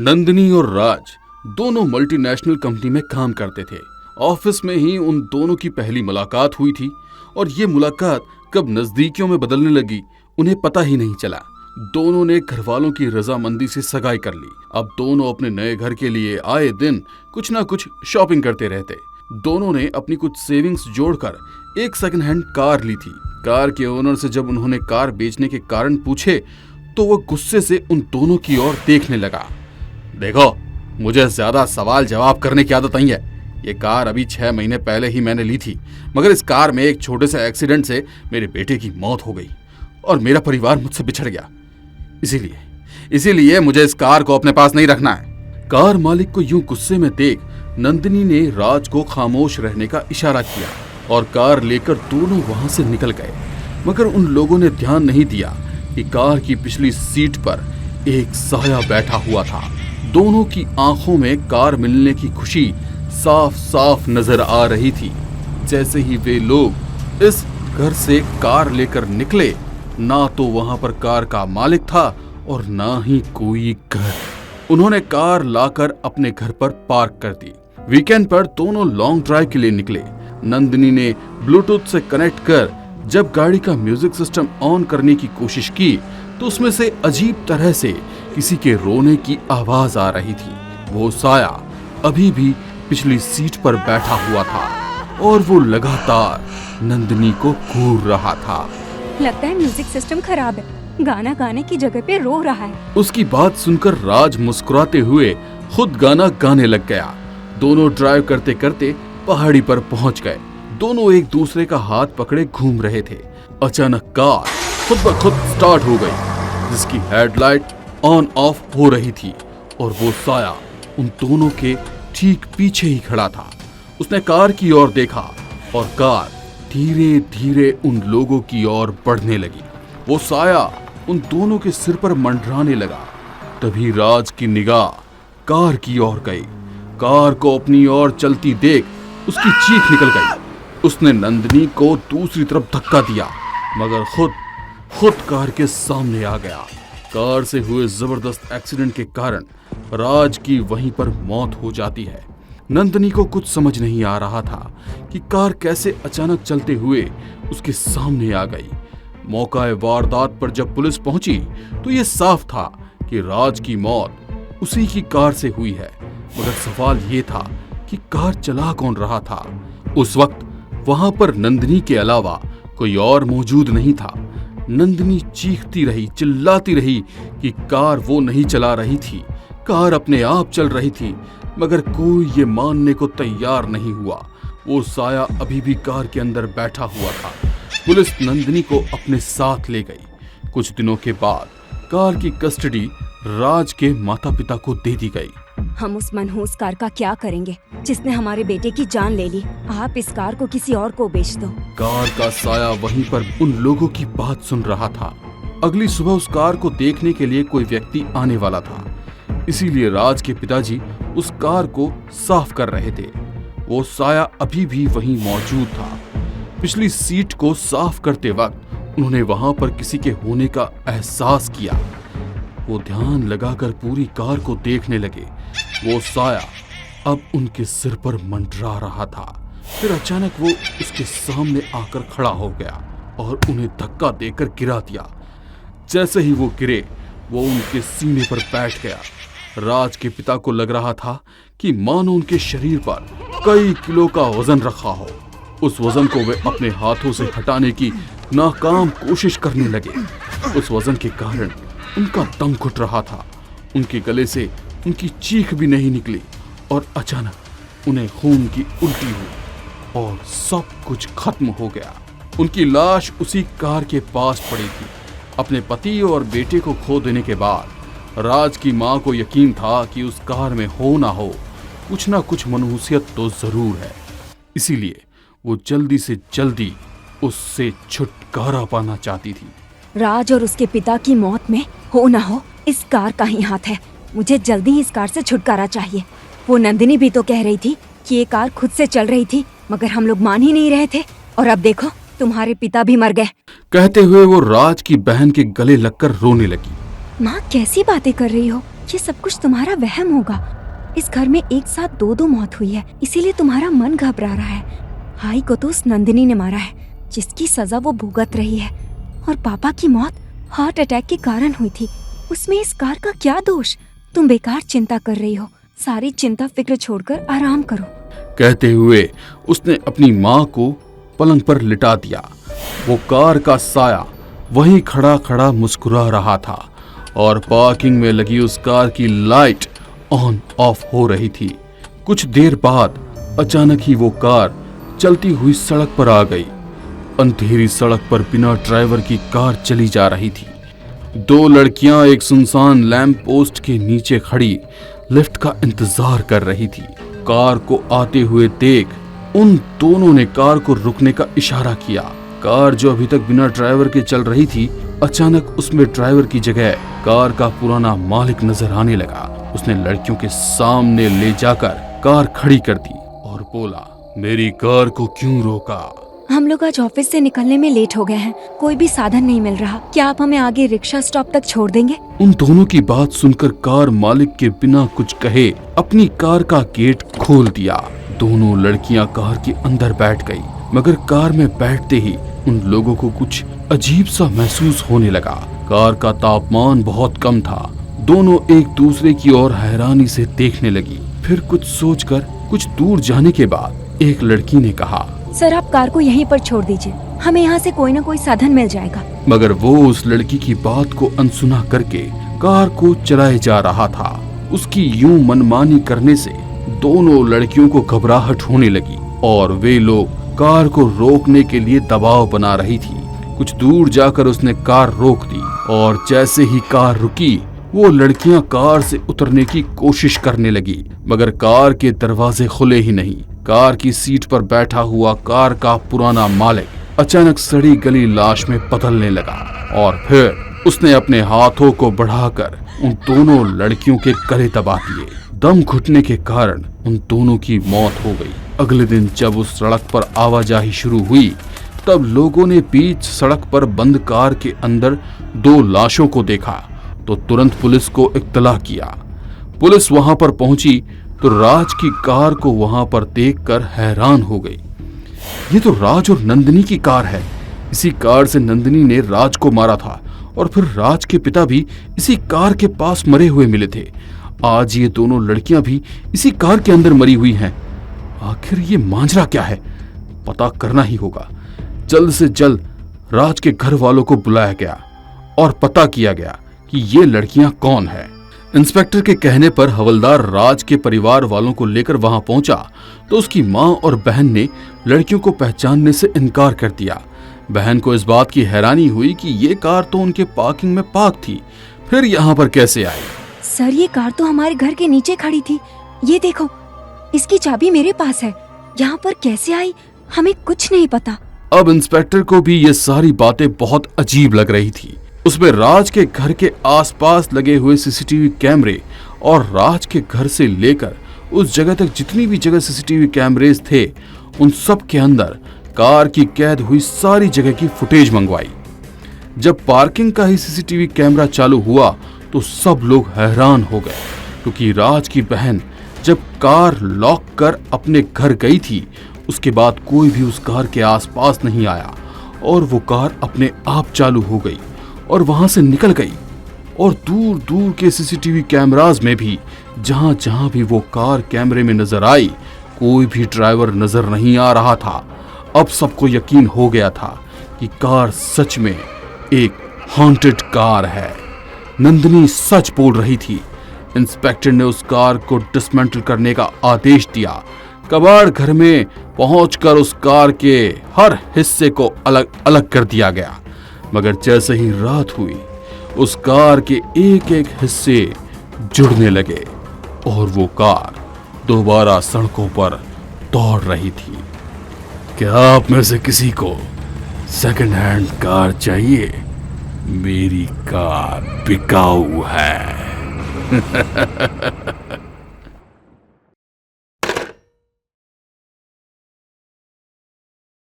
नंदिनी और राज दोनों multinational company में काम करते थे। ऑफिस में ही उन दोनों की पहली मुलाकात हुई थी और ये मुलाकात कब नजदीकियों में बदलने लगी उन्हें पता ही नहीं चला। दोनों ने घर वालों की रजामंदी से सगाई कर ली। अब दोनों अपने नए घर के लिए आए दिन कुछ ना कुछ शॉपिंग करते रहते। दोनों ने अपनी कुछ सेविंग्स जोड़कर एक सेकंड हैंड कार ली थी। कार के ओनर से जब उन्होंने कार बेचने के कारण पूछे तो वो गुस्से से उन दोनों की ओर देखने लगा। देखो, मुझे ज्यादा सवाल जवाब करने की आदत नहीं है। ये कार अभी 6 महीने पहले ही मैंने ली थी, मगर इस कार में एक छोटे से एक्सीडेंट से मेरे बेटे की मौत हो गई और मेरा परिवार मुझसे बिछड़ गया। इसीलिए मुझे इस कार को अपने पास नहीं रखना है। कार मालिक को यूं गुस्से में देख नंदिनी ने राज को खामोश रहने का इशारा किया और कार लेकर दोनों वहां से निकल गए। मगर उन लोगों ने ध्यान नहीं दिया कि कार की पिछली सीट पर एक साया बैठा हुआ था। दोनों की आंखों में कार मिलने की खुशी साफ साफ नजर आ रही थी। जैसे ही वे लोग इस घर से कार लेकर निकले, ना तो वहां पर कार का मालिक था और ना ही कोई घर। उन्होंने कार लाकर अपने घर पर पार्क कर दी। वीकेंड पर दोनों लॉन्ग ड्राइव के लिए निकले। नंदिनी ने ब्लूटूथ से कनेक्ट कर जब गाड़ी का म्यूजिक सिस्टम ऑन करने की कोशिश की तो उसमें से अजीब तरह से किसी के रोने की आवाज आ रही थी। वो साया अभी भी पिछली सीट पर बैठा हुआ था और वो लगातार नंदिनी को घूर रहा था। लगता है म्यूजिक सिस्टम खराब है, गाना गाने की जगह पे रो रहा है। उसकी बात सुनकर राज मुस्कुराते हुए खुद गाना गाने लग गया। दोनों ड्राइव करते करते पहाड़ी पर पहुंच गए। दोनों एक दूसरे का हाथ पकड़े घूम रहे थे। अचानक कार खुद ब खुद स्टार्ट हो गई, जिसकी हेडलाइट ऑन ऑफ हो रही थी और वो साया उन दोनों के ठीक पीछे ही खड़ा था। उसने कार की ओर देखा और कार धीरे धीरे उन लोगों की ओर बढ़ने लगी। वो साया उन दोनों के सिर पर मंडराने लगा। तभी राज की निगाह कार की ओर गई। कार को अपनी ओर चलती देख उसकी चीख निकल गई। उसने नंदिनी को दूसरी तरफ धक्का दिया, मगर खुद कार के सामने आ गया। कार से हुए जबरदस्त एक्सीडेंट के कारण राज की वहीं पर मौत हो जाती है। नंदिनी को कुछ समझ नहीं आ रहा था कि कार कैसे अचानक चलते हुए उसके सामने आ गई। मौका वारदात पर जब पुलिस पहुंची तो ये साफ था कि राज की मौत उसी की कार से हुई है। मगर सवाल ये था कि कार चला कौन रहा था। उस वक्त वहां पर नंदिनी के अलावा कोई और मौजूद नहीं था। नंदिनी चीखती रही, चिल्लाती रही कि कार वो नहीं चला रही थी, कार अपने आप चल रही थी। मगर कोई ये मानने को तैयार नहीं हुआ। वो साया अभी भी कार के अंदर बैठा हुआ था। पुलिस नंदिनी को अपने साथ ले गई। कुछ दिनों के बाद कार की कस्टडी राज के माता पिता को दे दी गई। हम उस मनहूस कार का क्या करेंगे जिसने हमारे बेटे की जान ले ली? आप इस कार को किसी और को बेच दो। कार का साया वहीं पर उन लोगों की बात सुन रहा था। अगली सुबह उस कार को देखने के लिए कोई व्यक्ति आने वाला था, इसीलिए राज के पिताजी उस कार को साफ कर रहे थे। वो साया अभी भी वहीं मौजूद था। पिछली सीट को साफ करते वक्त उन्होंने वहां पर किसी के होने का एहसास किया। वो ध्यान लगाकर पूरी कार को देखने लगे। वो साया अब उनके सिर पर मंडरा रहा था। फिर अचानक वो उसके सामने आकर खड़ा हो गया और उन्हें धक्का देकर गिरा दिया। जैसे ही वो गिरे, वो उनके सीने पर बैठ गया। राज के पिता को लग रहा था कि मानो उनके शरीर पर कई किलो का वजन रखा हो। उस वजन को वे अपने हाथों से हटाने की नाकाम कोशिश करने लगे। उस वजन के कारण उनका दम घुट रहा था। उनके गले से उनकी चीख भी नहीं निकली और अचानक उन्हें खून की उल्टी हुई और सब कुछ खत्म हो गया। उनकी लाश उसी कार के पास पड़ी थी। अपने पति और बेटे को खो देने के बाद राज की मां को यकीन था कि उस कार में हो ना कुछ मनहूसियत तो जरूर है। इसीलिए वो जल्दी से जल्दी उससे छुटकारा पाना चाहती थी। राज और उसके पिता की मौत में हो ना हो इस कार का ही हाथ है। मुझे जल्दी इस कार से छुटकारा चाहिए। वो नंदिनी भी तो कह रही थी कि ये कार खुद से चल रही थी, मगर हम लोग मान ही नहीं रहे थे। और अब देखो, तुम्हारे पिता भी मर गए। कहते हुए वो राज की बहन के गले लगकर रोने लगी। माँ कैसी बातें कर रही हो? ये सब कुछ तुम्हारा वहम होगा। इस घर में एक साथ दो मौत हुई है, इसीलिए तुम्हारा मन घबरा रहा है। भाई को तो उस नंदिनी ने मारा है, जिसकी सजा वो भुगत रही है। और पापा की मौत हार्ट अटैक के कारण हुई थी। उसमें इस कार का क्या दोष? तुम बेकार चिंता कर रही हो। सारी चिंता फिक्र छोड़कर आराम करो। कहते हुए उसने अपनी माँ को पलंग पर लिटा दिया। वो कार का साया वहीं खड़ा खड़ा मुस्कुरा रहा था और पार्किंग में लगी उस कार की लाइट ऑन ऑफ हो रही थी। कुछ देर बाद अचानक ही वो कार चलती हुई सड़क पर आ गई। अंधेरी सड़क पर बिना ड्राइवर की कार चली जा रही थी। दो लड़कियां एक सुनसान लैंप पोस्ट के नीचे खड़ी लिफ्ट का इंतजार कर रही थी। कार को आते हुए देख उन दोनों ने कार को रुकने का इशारा किया। कार जो अभी तक बिना ड्राइवर के चल रही थी, अचानक उसमें ड्राइवर की जगह कार का पुराना मालिक नजर आने लगा। उसने लड़कियों के सामने ले जाकर कार खड़ी कर दी और बोला, मेरी कार को क्यों रोका? हम लोग आज ऑफिस से निकलने में लेट हो गए हैं, कोई भी साधन नहीं मिल रहा। क्या आप हमें आगे रिक्शा स्टॉप तक छोड़ देंगे? उन दोनों की बात सुनकर कार मालिक के बिना कुछ कहे अपनी कार का गेट खोल दिया। दोनों लड़कियां कार के अंदर बैठ गई, मगर कार में बैठते ही उन लोगों को कुछ अजीब सा महसूस होने लगा। कार का तापमान बहुत कम था। दोनों एक दूसरे की ओर हैरानी से देखने लगी। फिर कुछ सोचकर कुछ दूर जाने के बाद एक लड़की ने कहा, सर आप कार को यहीं पर छोड़ दीजिए, हमें यहाँ से कोई न कोई साधन मिल जाएगा। मगर वो उस लड़की की बात को अनसुना करके कार को चलाए जा रहा था। उसकी यूं मनमानी करने से दोनों लड़कियों को घबराहट होने लगी और वे लोग कार को रोकने के लिए दबाव बना रही थी। कुछ दूर जाकर उसने कार रोक दी और जैसे ही कार रुकी, वो लड़कियां कार से उतरने की कोशिश करने लगी, मगर कार के दरवाजे खुले ही नहीं। कार की सीट पर बैठा हुआ कार का पुराना मालिक अचानक सड़ी गली लाश में बदलने लगा और फिर उसने अपने हाथों को बढ़ाकर उन दोनों लड़कियों के गले दबा दिए। दम घुटने के कारण उन दोनों की मौत हो गई। अगले दिन जब उस सड़क पर आवाजाही शुरू हुई, तब लोगों ने बीच सड़क पर बंद कार के अंदर दो लाशों को देखा तो तुरंत पुलिस को इत्तला किया। पुलिस वहां पर पहुंची तो राज की कार को वहां पर देखकर हैरान हो गई। ये तो राज और नंदिनी की कार है। इसी कार से नंदिनी ने राज को मारा था और फिर राज के पिता भी इसी कार के पास मरे हुए मिले थे। आज ये दोनों लड़कियां भी इसी कार के अंदर मरी हुई हैं। आखिर ये मांजरा क्या है? पता करना ही होगा। जल्द से जल्द राज के घर वालों को बुलाया गया और पता किया गया कि ये लड़कियां कौन है। इंस्पेक्टर के कहने पर हवलदार राज के परिवार वालों को लेकर वहां पहुंचा तो उसकी मां और बहन ने लड़कियों को पहचानने से इनकार कर दिया। बहन को इस बात की हैरानी हुई कि ये कार तो उनके पार्किंग में पार्क थी, फिर यहाँ पर कैसे आई? सर ये कार तो हमारे घर के नीचे खड़ी थी। ये देखो, इसकी चाबी मेरे पास है। यहाँ पर कैसे आई हमें कुछ नहीं पता। अब इंस्पेक्टर को भी ये सारी बातें बहुत अजीब लग रही थी। उसमें राज के घर के आसपास लगे हुए सीसीटीवी कैमरे और राज के घर से लेकर उस जगह तक जितनी भी जगह सीसीटीवी कैमरेज थे, उन सब के अंदर कार की कैद हुई सारी जगह की फुटेज मंगवाई। जब पार्किंग का ही सीसीटीवी कैमरा चालू हुआ तो सब लोग हैरान हो गए, क्योंकि राज की बहन जब कार लॉक कर अपने घर गई थी, उसके बाद कोई भी उस कार के आसपास नहीं आया और वो कार अपने आप चालू हो गई और वहां से निकल गई। और दूर दूर के सीसीटीवी कैमरास में भी जहां जहां भी वो कार कैमरे में नजर आई, कोई भी ड्राइवर नजर नहीं आ रहा था। अब सबको यकीन हो गया था कि कार सच में एक हॉन्टेड कार है। नंदिनी सच बोल रही थी। इंस्पेक्टर ने उस कार को डिसमेंटल करने का आदेश दिया। कबाड़ घर में पहुंचकर उस कार के हर हिस्से को अलग अलग कर दिया गया, मगर जैसे ही रात हुई, उस कार के एक एक हिस्से जुड़ने लगे और वो कार दोबारा सड़कों पर दौड़ रही थी। क्या आप में से किसी को सेकंड हैंड कार चाहिए? मेरी कार बिकाऊ है।